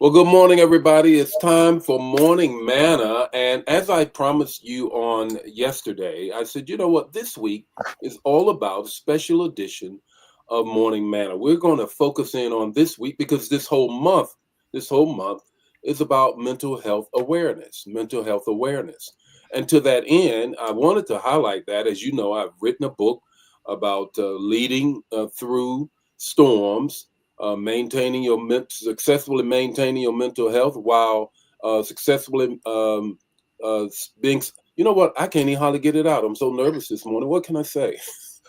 Well, good morning, everybody. It's time for Morning Manna. And as I promised you on yesterday, I said, you know what? This week is all about a special edition of Morning Manna. We're going to focus in on this week because this whole month is about mental health awareness, mental health awareness. And to that end, I wanted to highlight that. As you know, I've written a book about leading through storms, successfully maintaining your mental health while successfully being. You know what? I can't even hardly get it out. I'm so nervous this morning. What can I say?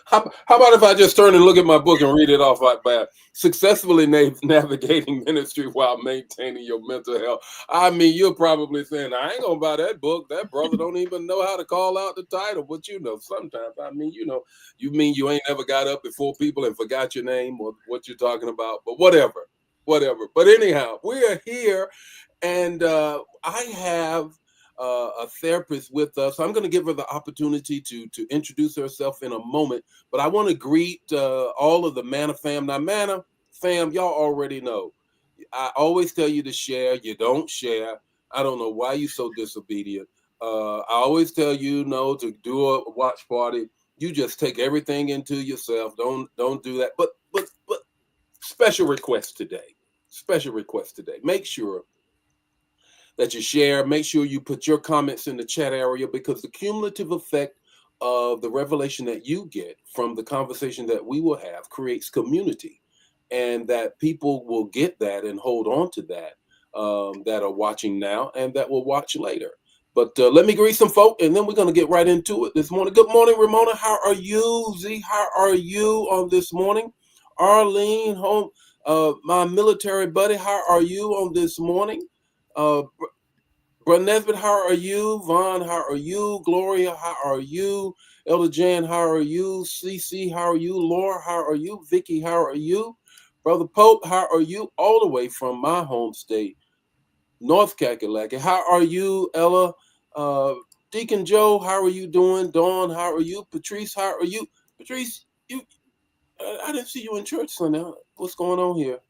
How about if I just turn and look at my book and read it off like that? Successfully navigating ministry while maintaining your mental health. I mean, you're probably saying, I ain't gonna buy that book. That brother don't even know how to call out the title. But sometimes, you mean you ain't never got up before people and forgot your name or what you're talking about. But whatever. But anyhow, we are here, and I have a therapist with us. I'm going to give her the opportunity to introduce herself in a moment, but I want to greet all of the Manna fam. Now, Manna fam, y'all already know. I always tell you to share. You don't share. I don't know why you so disobedient. I always tell you no to do a watch party. You just take everything into yourself. Don't do that. But special request today. Special request today. Make sure that you share. Make sure you put your comments in the chat area because the cumulative effect of the revelation that you get from the conversation that we will have creates community, and that people will get that and hold on to that, that are watching now and that will watch later. But let me greet some folk, and then we're going to get right into it this morning. Good morning, Ramona. How are you? Z, how are you on this morning? Arlene, home, my military buddy, how are you on this morning? Uh, Brother Nesbitt, how are you? Vaughn, how are you? Gloria, how are you? Elder Jan, how are you? CC, how are you? Laura, how are you? Vicky, how are you? Brother Pope, how are you? All the way from my home state, North Kakalaki. How are you, Ella? Uh, Deacon Joe, how are you doing? Dawn, how are you? Patrice, how are you? Patrice, I didn't see you in church Sunday. What's going on here?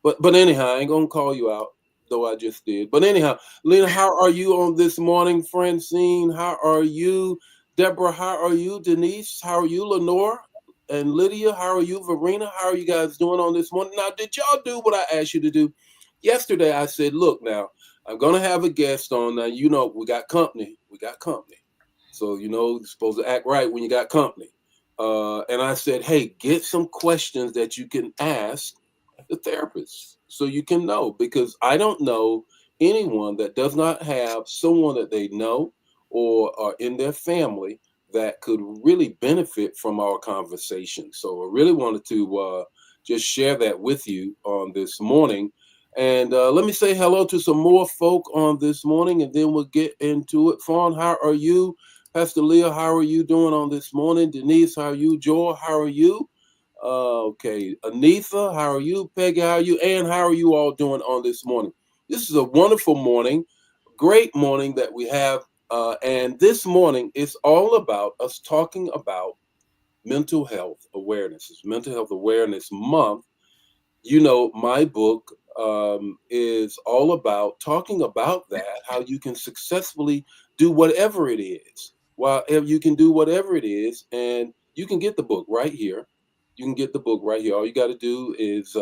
But anyhow, I ain't gonna call you out, though I just did. But anyhow, Lena, how are you on this morning? Francine, how are you? Deborah, how are you? Denise, how are you? Lenore and Lydia, how are you? Verena, how are you guys doing on this morning? Now, did y'all do what I asked you to do? Yesterday, I said, look, now I'm gonna have a guest on. Now, we got company. We got company. So you're supposed to act right when you got company. And I said, hey, get some questions that you can ask the therapist so you can know, because I don't know anyone that does not have someone that they know or are in their family that could really benefit from our conversation. So I really wanted to just share that with you on this morning. And let me say hello to some more folk on this morning, and then we'll get into it. Fawn, how are you? Pastor Leah, how are you doing on this morning? Denise, how are you? Joel, how are you? Okay, Anitha, how are you? Peggy, how are you? And how are you all doing on this morning? This is a wonderful morning, great morning that we have. And this morning is all about us talking about mental health awareness. It's Mental Health Awareness Month. My book is all about talking about that, how you can successfully do whatever it is. Well, if you can do whatever it is, and you can get the book right here. You can get the book right here. All you got to do is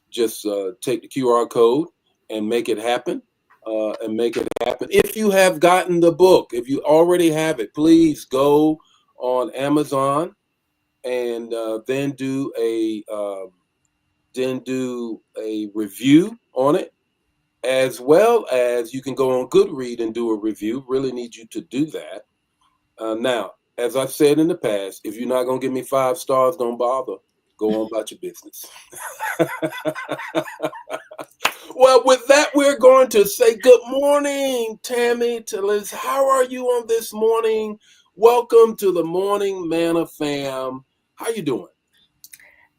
just take the QR code and make it happen. If you have gotten the book, if you already have it, please go on Amazon and then do a review on it, as well as you can go on Goodread and do a review. Really need you to do that. Now, as I've said in the past, if you're not going to give me 5 stars, don't bother. Go on about your business. Well, with that, we're going to say good morning, Tammy, to Liz. How are you on this morning? Welcome to the Morning Manna fam. How you doing?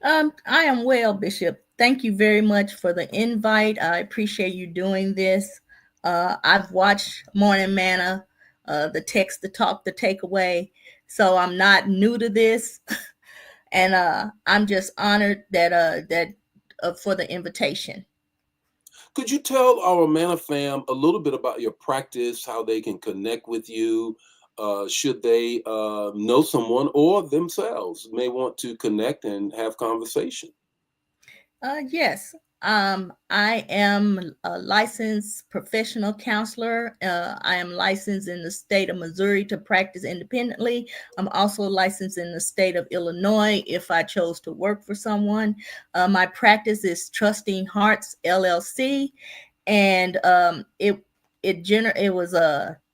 I am well, Bishop. Thank you very much for the invite. I appreciate you doing this. I've watched Morning Manna, the text, the talk, the takeaway. So I'm not new to this, and I'm just honored that for the invitation. Could you tell our Manna fam a little bit about your practice, how they can connect with you? Should they know someone or themselves may want to connect and have conversation? Yes. I am a licensed professional counselor. I am licensed in the state of Missouri to practice independently. I'm also licensed in the state of Illinois if I chose to work for someone. My practice is Trusting Hearts LLC, and it was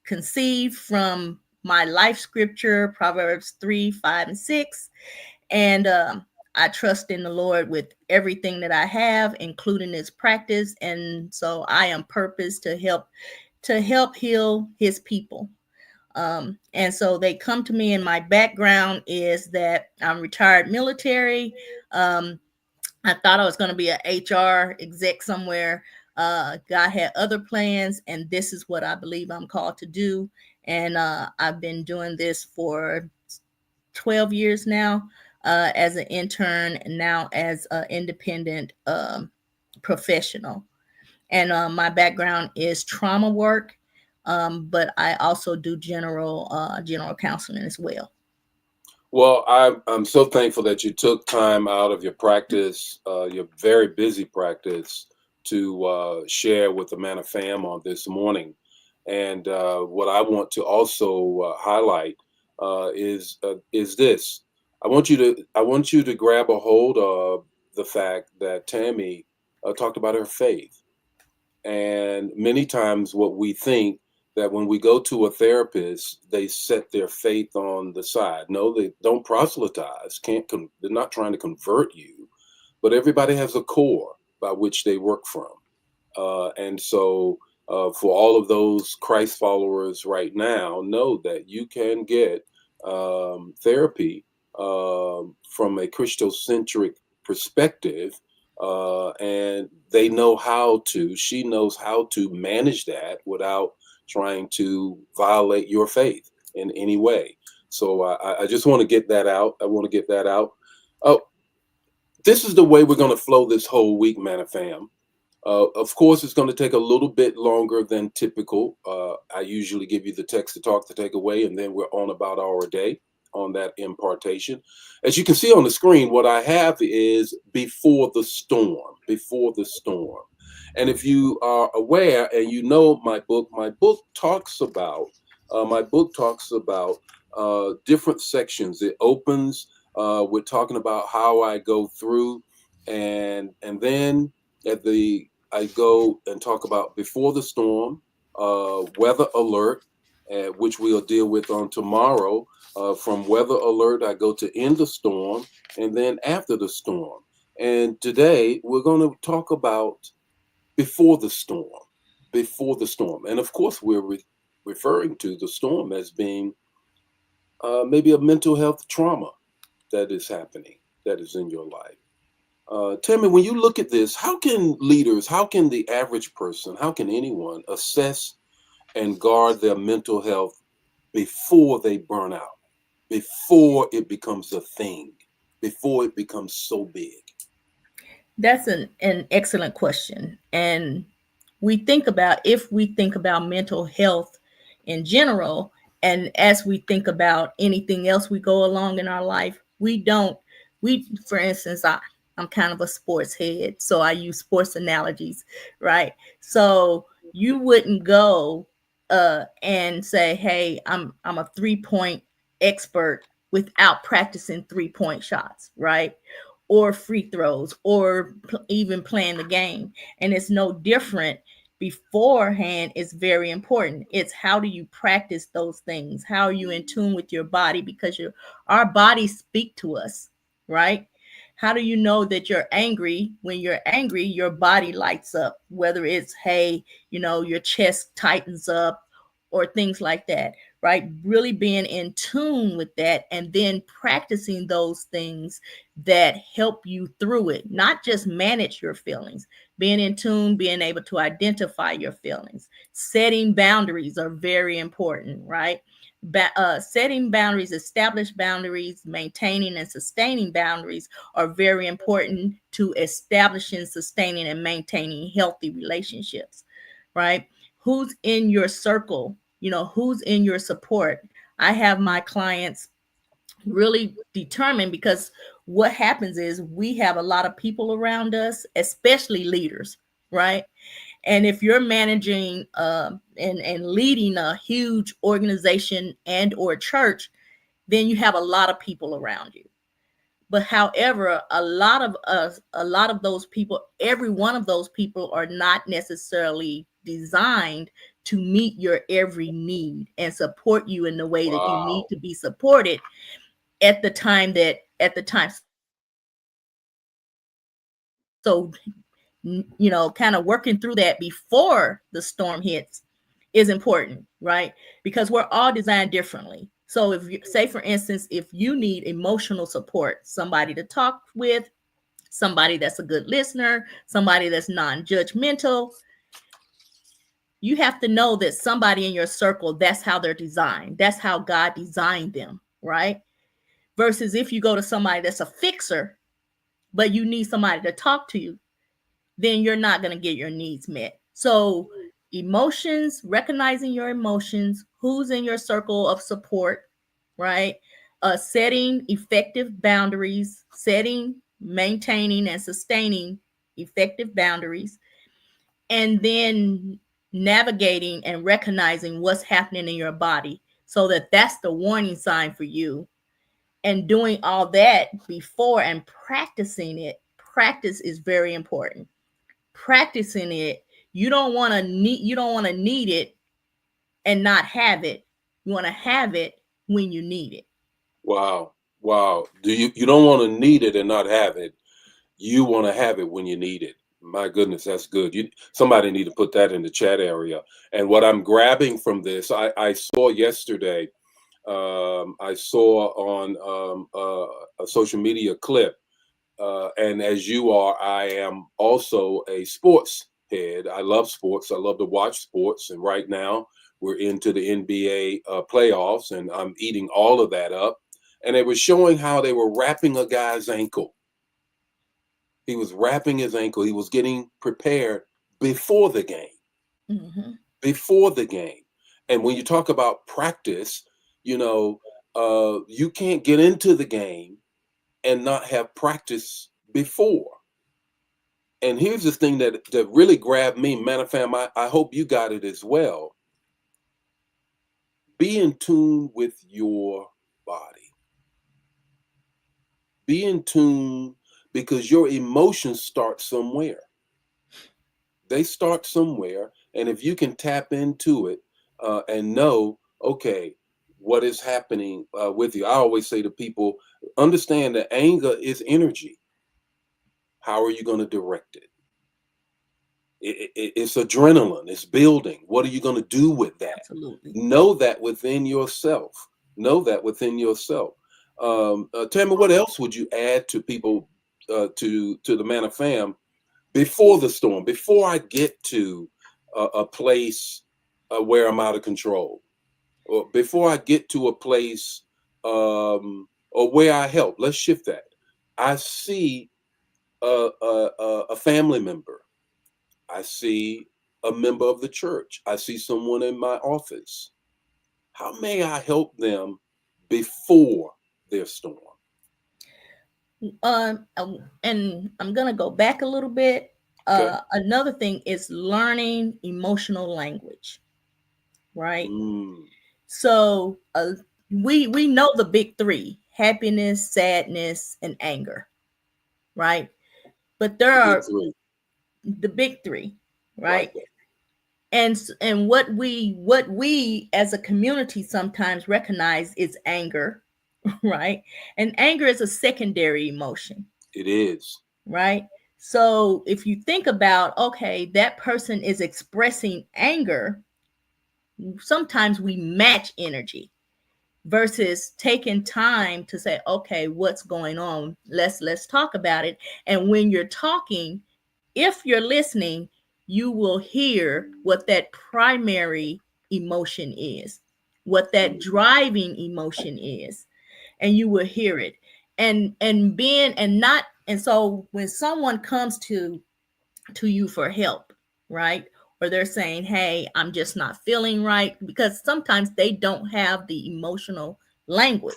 conceived from my life scripture, Proverbs 3, 5, and 6, and I trust in the Lord with everything that I have, including His practice, and so I am purposed to help heal His people. And so they come to me, and my background is that I'm retired military. Um, I thought I was going to be an HR exec somewhere. God had other plans, and this is what I believe I'm called to do. And I've been doing this for 12 years now, as an intern, and now as an independent professional. And my background is trauma work, but I also do general counseling as well. Well, I'm so thankful that you took time out of your practice, your very busy practice, to share with the Manna fam on this morning. And what I want to also highlight is this. I want you to grab a hold of the fact that Tammy talked about her faith. And many times, what we think that when we go to a therapist, they set their faith on the side. No, they don't proselytize. They're not trying to convert you, but everybody has a core by which they work from. And so, for all of those Christ followers right now, know that you can get therapy from a Christocentric perspective, and they know how to. She knows how to manage that without trying to violate your faith in any way. So I just want to get that out. I want to get that out. Oh, this is the way we're going to flow this whole week, man of fam. Of course, it's going to take a little bit longer than typical. I usually give you the text to talk to take away, and then we're on about our day on that impartation. As you can see on the screen, what I have is before the storm, before the storm. And if you are aware and you know my book talks about different sections. It opens. We're talking about how I go through, and then at the I go and talk about before the storm, weather alert, which we'll deal with on tomorrow. From weather alert, I go to in the storm, and then after the storm. And today we're going to talk about before the storm, before the storm, and of course we're referring to the storm as being maybe a mental health trauma that is happening, that is in your life. Tell me, when you look at this, how can leaders, how can the average person, how can anyone assess and guard their mental health before they burn out, before it becomes a thing, before it becomes so big? That's an excellent question. And if we think about mental health in general, and as we think about anything else we go along in our life, we don't, for instance, I'm kind of a sports head, so I use sports analogies, right? So you wouldn't go and say, hey, I'm a 3 point expert without practicing 3 point shots, right? Or free throws, or even playing the game. And it's no different. Beforehand is very important. It's how do you practice those things? How are you in tune with your body? Because our bodies speak to us, right? How do you know that you're angry? When you're angry, your body lights up, whether it's, hey, your chest tightens up, or things like that, right? Really being in tune with that, and then practicing those things that help you through it, not just manage your feelings. Being in tune, being able to identify your feelings, setting boundaries are very important, right? setting boundaries, establish boundaries, maintaining and sustaining boundaries are very important to establishing, sustaining, and maintaining healthy relationships, right? Who's in your circle? Who's in your support? I have my clients really determined, because what happens is we have a lot of people around us, especially leaders, right? And if you're managing and leading a huge organization and or church, then you have a lot of people around you. But however, a lot of those people, every one of those people are not necessarily designed to meet your every need and support you in the way that you need Wow. to be supported at the time. So kind of working through that before the storm hits is important, right? Because we're all designed differently. So if you say, for instance, if you need emotional support, somebody to talk with, somebody that's a good listener, somebody that's non-judgmental, you have to know that somebody in your circle, that's how they're designed, that's how God designed them, right? Versus if you go to somebody that's a fixer, but you need somebody to talk to you, then you're not going to get your needs met. So, emotions, recognizing your emotions, who's in your circle of support, right? Setting effective boundaries, setting, maintaining, and sustaining effective boundaries, and then navigating and recognizing what's happening in your body, so that that's the warning sign for you. And doing all that before and practicing it. Practice is very important. Practicing it, you don't want to need it and not have it. You want to have it when you need it. Wow. Wow. You don't want to need it and not have it. You want to have it when you need it. My goodness, that's good. Somebody need to put that in the chat area. And what I'm grabbing from this, I saw yesterday, I saw on a social media clip, and as you are, I am also a sports head. I love sports. I love to watch sports. And right now, we're into the NBA playoffs, and I'm eating all of that up. And it was showing how they were wrapping a guy's ankle. He was wrapping his ankle. He was getting prepared before the game. Mm-hmm. Before the game. And when you talk about practice, you know, you can't get into the game and not have practice before. And here's the thing that really grabbed me, man, fam. I hope you got it as well. Be in tune with your body. Be in tune, because your emotions start somewhere. They start somewhere, and if you can tap into it and know, okay, what is happening with you. I always say to people, understand that anger is energy. How are you going to direct it? It's adrenaline. It's building. What are you going to do with that? Absolutely. Know that within yourself. Know that within yourself. Tell me, what else would you add to people, to the Man of Fam, before the storm, before I get to a place where I'm out of control, or before I get to a place or where I help? Let's shift that. I see a family member. I see a member of the church. I see someone in my office. How may I help them before their storm? And I'm gonna go back a little bit. Okay. Another thing is learning emotional language, right? Mm, So we know the big three: happiness, sadness, and anger, right? But there the big are three, the big three, right right? there. And what we as a community sometimes recognize is anger, right? And anger is a secondary emotion, It is. right? So if you think about, okay, that person is expressing anger, sometimes we match energy versus taking time to say, okay, what's going on? Let's talk about it. And when you're talking, if you're listening, you will hear what that primary emotion is. what that driving emotion is, and you will hear it. And being and not and so when someone comes to you for help, right? Or they're saying, "Hey, I'm just not feeling right," because sometimes they don't have the emotional language.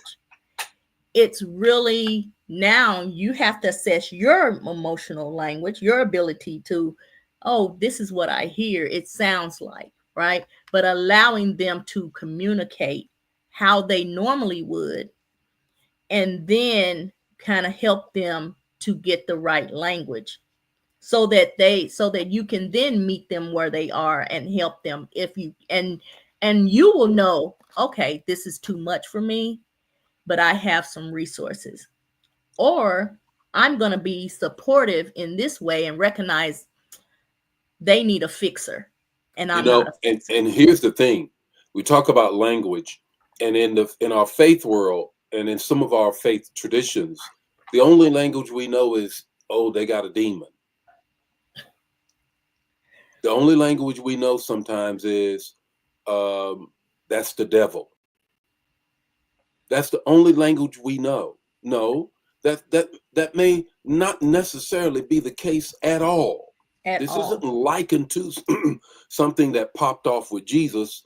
It's really now you have to assess your emotional language, your ability to, oh, this is what I hear, it sounds like, right? But allowing them to communicate how they normally would, and then kind of help them to get the right language so that you can then meet them where they are and help them if you and you will know, okay, this is too much for me, but I have some resources. Or I'm going to be supportive in this way and recognize they need a fixer and You I'm not know, a and fixer. and here's the thing: we talk about language, and in our faith world, and in some of our faith traditions, the only language we know is, oh, they got a demon. The only language we know sometimes is, um, that's the devil. That's the only language we know. No, that may not necessarily be the case at all. At This isn't all. likened to something that popped off with Jesus,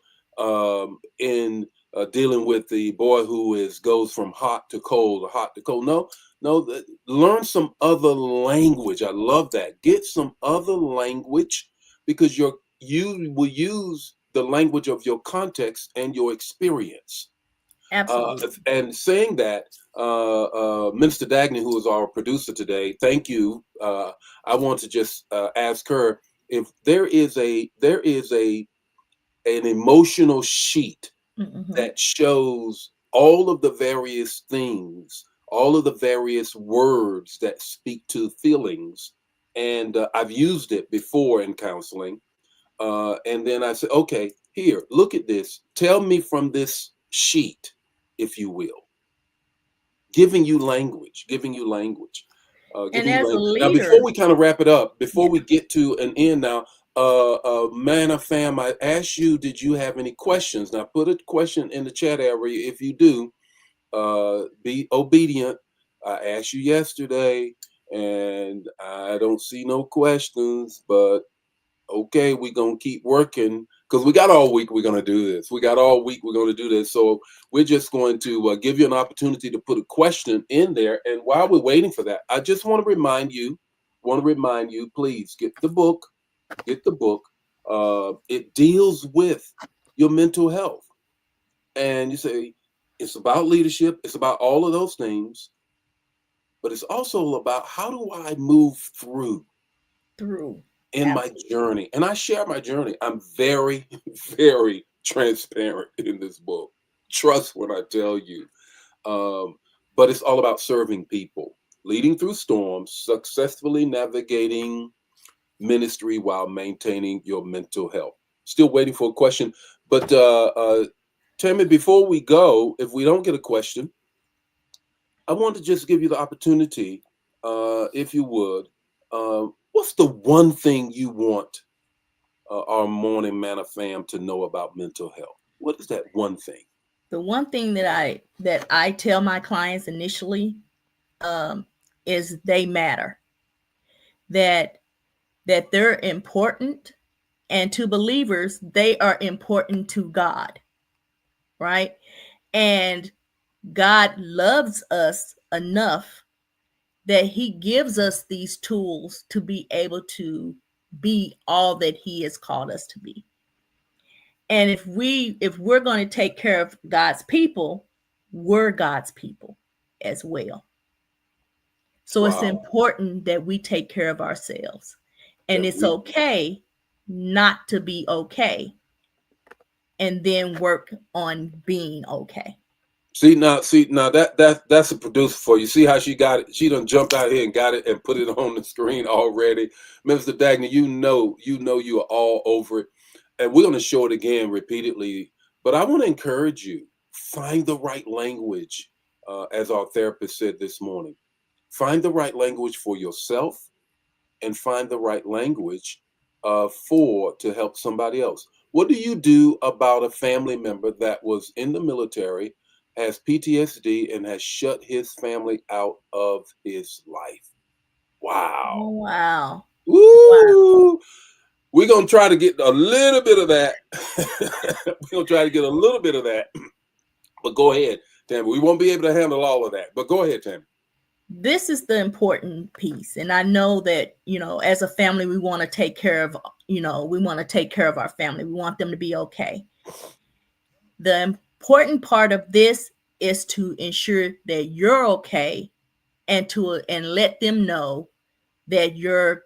in dealing with the boy who is goes from hot to cold or hot to cold. No, no. Learn some other language. I love that. Get some other language, because you will use the language of your context and your experience. Uh, Absolutely. and saying that, Minister Dagny, who is our producer today, thank you. I want to just ask her if there is an emotional sheet Mm-hmm. that shows all of the various things, all of the various words that speak to feelings, and I've used it before in counseling. And then I said, okay, here, look at this. Tell me from this sheet, if you will, giving you language, And giving you as a language. Now, before leader, we kind of wrap it up, before yeah, we get to an end now, Manna fam, I asked you, did you have any questions? Now, put a question in the chat area if you do. Be obedient. I asked you yesterday, and I don't see no questions, but okay, we're gonna keep working because we got all week. We're gonna do this. We got all week. We're gonna do this. So we're just going to give you an opportunity to put a question in there. And while we're waiting for that, I just want to remind you. Please get the book. Get the book. It deals with your mental health, and you say it's about leadership. It's about all of those things, but it's also about how do I move through through. in my Absolutely. journey. And I share my journey. I'm very, very transparent in this book. Trust when I tell you. Um, but it's all about serving people, leading through storms, successfully navigating ministry while maintaining your mental health. Still waiting for a question. But Tammy, before we go, if we don't get a question, I want to just give you the opportunity, if you would. What's the one thing you want our morning manna fam to know about mental health? What is that one thing? The one thing that I tell my clients initially, um, is they matter. That they're important, and to believers, they are important to God, right? And God loves us enough that He gives us these tools to be able to be all that He has called us to be. And if we're going to take care of God's people, we're God's people as well. So it's Wow. important that we take care of ourselves. And That it's we okay not to be okay, and then work on being okay. see now that's a producer for you. See how she got it? She done jumped out here and got it and put it on the screen already. Mr. Dagny, you are all over it. And we're gonna show it again repeatedly. But I want to encourage you, find the right language, as our therapist said this morning. Find the right language for yourself and find the right language for to help somebody else. What do you do about a family member that was in the military, has PTSD, and has shut his family out of his life? Oh, Wow. wow. Wow. Woo! We're gonna try to get a little bit of that. We're gonna try to get a little bit of that. But go ahead, Tammy. We won't be able to handle all of that. But go ahead, Tammy. This is the important piece. And I know that, as a family, we want to take care of, we want to take care of our family. We want them to be okay. The important part of this is to ensure that you're okay, and let them know that you're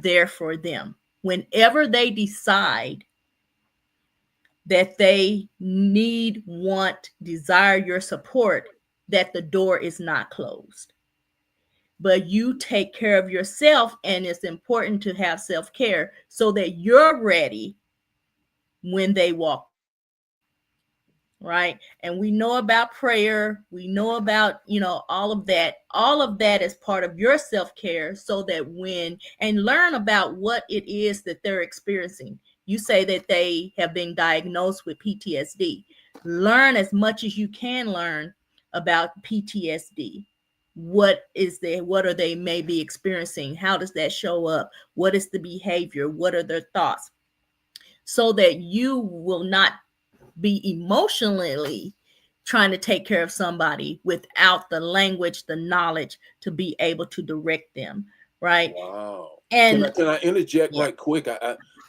there for them whenever they decide that they need, want, desire your support, that the door is not closed. But you take care of yourself, and it's important to have self-care so that you're ready when they walk in, right? And we know about prayer, we know about, all of that is part of your self-care, so that when and learn about what it is that they're experiencing. You say that they have been diagnosed with PTSD. Learn as much as you can learn about PTSD. What are they may be experiencing? How does that show up? What is the behavior? What are their thoughts? So that you will not be emotionally trying to take care of somebody without the language, the knowledge to be able to direct them, right? Wow. And Can I interject yeah, right quick?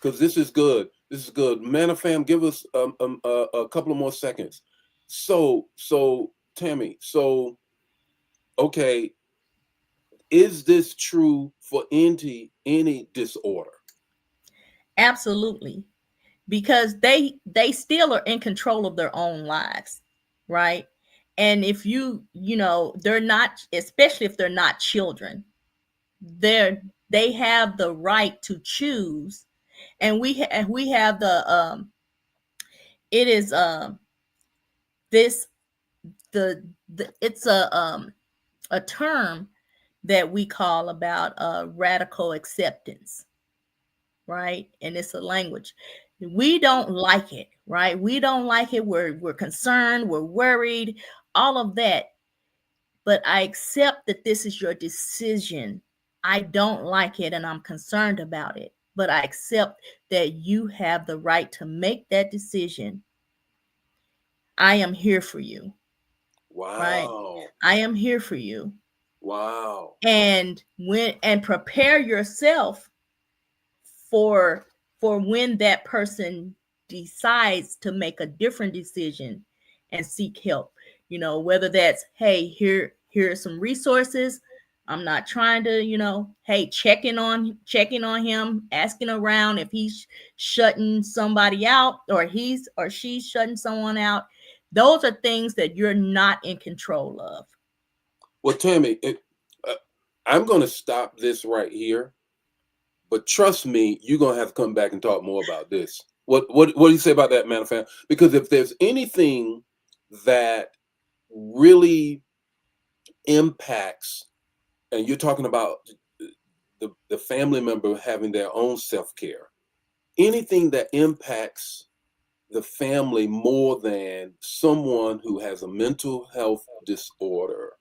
Because this is good. This is good. Man of fam, give us a couple of more seconds. So Tammy. So okay, is this true for any disorder? absolutely, because they still are in control of their own lives, right? And if they're not, especially if they're not children, they have the right to choose. And we have the it is this the it's a term that we call about radical acceptance, right? And it's a language. We don't like it, right? We don't like it. We're concerned, we're worried, all of that. But I accept that this is your decision. I don't like it and I'm concerned about it. But I accept that you have the right to make that decision. I am here for you, right? Wow. I am here for you. Wow. And prepare yourself for when that person decides to make a different decision and seek help. Whether that's, hey, here are some resources. I'm not trying to, hey, checking on him, asking around if he's shutting somebody out, or he's or she's shutting someone out. Those are things that you're not in control of. Well, Tammy, uh, I'm going to stop this right here. But trust me, you're gonna have to come back and talk more about this. What do you say about that, man, fam? Because if there's anything that really impacts, and you're talking about the family member having their own self care, anything that impacts the family more than someone who has a mental health disorder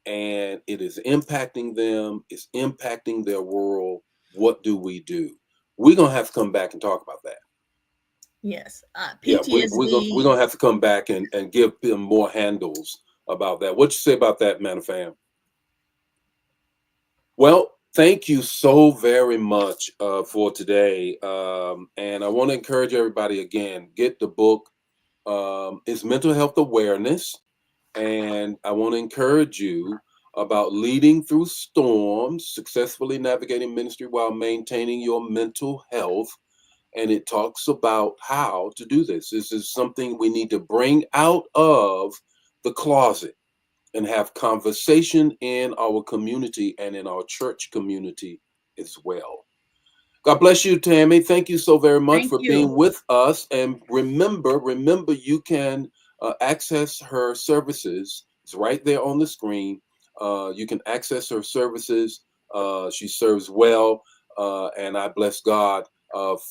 and it is impacting them, it's impacting their world. What do we do? We're gonna have to come back and talk about that. Yes, Yeah, we're PTSD. gonna have to come back and give them more handles about that. What you say about that, man, fam? Well, thank you so very much for today, and I want to encourage everybody again: get the book. It's mental health awareness. And I want to encourage you about leading through storms, successfully navigating ministry while maintaining your mental health. And it talks about how to do this. This is something we need to bring out of the closet and have conversation in our community and in our church community as well. God bless you, Tammy. Thank you so very much Thank for you. being with us. And remember, you can access her services. It's right there on the screen. You can access her services. She serves well, and I bless God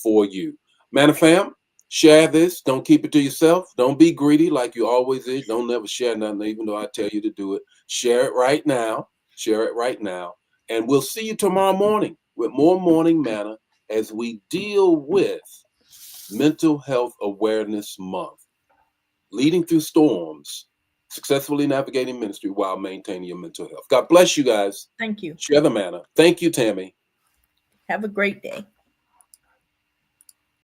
for you. Man of fam, share this. Don't keep it to yourself. Don't be greedy like you always is. Don't never share nothing, even though I tell you to do it. Share it right now. Share it right now. And we'll see you tomorrow morning with more Morning Manna as we deal with Mental Health Awareness Month, leading through storms, successfully navigating ministry while maintaining your mental health. God bless you guys. Thank you. Share the manna. Thank you, Tammy. Have a great day.